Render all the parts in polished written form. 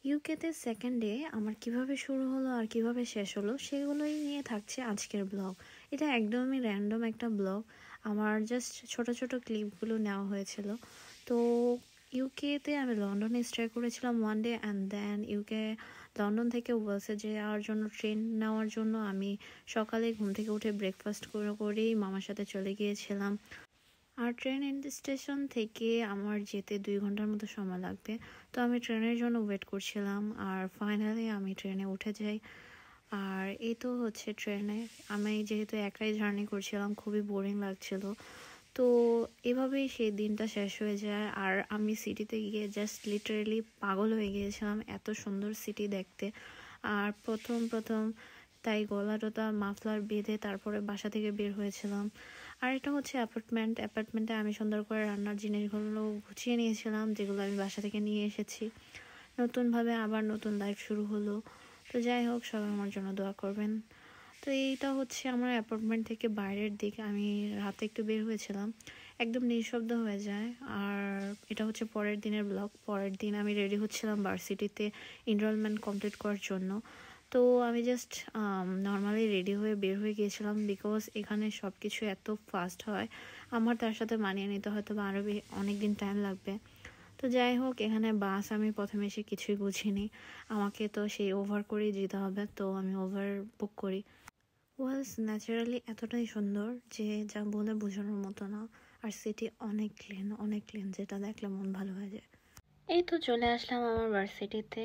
ইউকেতে second day আমার কিভাবে শুরু হলো আর কিভাবে শেষ হলো সেগুলোই নিয়ে থাকছে আজকের ব্লগ। এটা একদমই র্যান্ডম একটা ব্লগ, আমার জাস্ট ছোট ছোট ক্লিপগুলো নেওয়া হয়েছিল। তো ইউকেতে আমি লন্ডনে স্টে করেছিলাম one day, and then London থেকে ওয়েলসে যাওয়ার জন্য ট্রেন নেওয়ার জন্য আমি সকালে ঘুম থেকে উঠে ব্রেকফাস্ট করেই মামার সাথে চলে গিয়েছিলাম। আর ট্রেন স্টেশন থেকে আমার যেতে 2 ঘন্টার মতো সময় লাগবে। তো আমি ট্রেনের জন্য ওয়েট করছিলাম, আর ফাইনালি আমি ট্রেনে উঠে যাই। আর এই তো হচ্ছে ট্রেনে আমি যেহেতু একাই জার্নি করছিলাম, খুবই বোরিং লাগছিল। তো এভাবেই সেই দিনটা শেষ হয়ে যায়। আর আমি সিটিতে গিয়ে জাস্ট লিটারেলি পাগল হয়ে গিয়েছিলাম, এত সুন্দর সিটি দেখতে। আর প্রথম প্রথম তাই গলাটা মাফলার বেঁধে তারপরে বাসা থেকে বের হয়েছিলাম। আর এটা হচ্ছে অ্যাপার্টমেন্টে আমি সুন্দর করে রান্নার জিনিসগুলো গুছিয়ে নিয়েছিলাম, যেগুলো আমি বাসা থেকে নিয়ে এসেছি। নতুনভাবে আবার নতুন লাইফ শুরু হলো। তো যাই হোক, সবাই আমার জন্য দোয়া করবেন। তো এইটা হচ্ছে আমার অ্যাপার্টমেন্ট থেকে বাইরের দিকে, আমি রাতে একটু বের হয়েছিলাম, একদম নিঃশব্দ হয়ে যায়। আর এটা হচ্ছে পরের দিনের ব্লগ। পরের দিন আমি রেডি হচ্ছিলাম ভার্সিটিতে এনরোলমেন্ট কমপ্লিট করার জন্য। তো আমি জাস্ট নর্মালি রেডি হয়ে বের হয়ে গিয়েছিলাম, বিকজ এখানে সব কিছু এত ফাস্ট হয়, আমার তার সাথে মানিয়ে নিতে হয়তো বা আরও অনেক দিন টাইম লাগবে। তো যাই হোক, এখানে বাস আমি প্রথমে এসে কিছুই বুঝিনি, আমাকে তো সেই ওভার করেই যেতে হবে, তো আমি ওভার বুক করি। ওয়েলস ন্যাচারালি এতটাই সুন্দর যে যা বলে বোঝানোর মতো না। আর সিটি অনেক ক্লিন, যেটা দেখলে মন ভালো হয়ে যায়। এই তো চলে আসলাম আমার ভার্সিটিতে।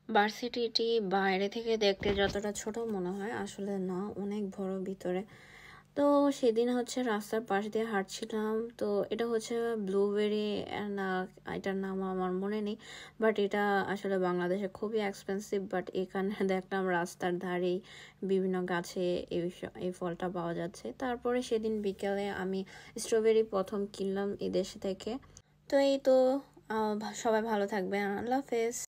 ভার্সিটিটি বাইরে থেকে দেখতে যতটা ছোট মনে হয়, আসলে না, অনেক বড় ভিতরে। তো সেদিন হচ্ছে রাস্তার পাশ দিয়ে হাঁটছিলাম, তো এটা হচ্ছে ব্লুবেরি না, এটার নাম আমার মনে নেই, বাট এটা আসলে বাংলাদেশে খুবই এক্সপেন্সিভ, বাট এখানে দেখলাম রাস্তার ধারেই বিভিন্ন গাছে এই ফলটা পাওয়া যাচ্ছে। তারপরে সেদিন বিকেলে আমি স্ট্রবেরি প্রথম কিনলাম এই দেশ থেকে। তো এই তো, সবাই ভালো থাকবেন, আল্লাহ হাফেজ।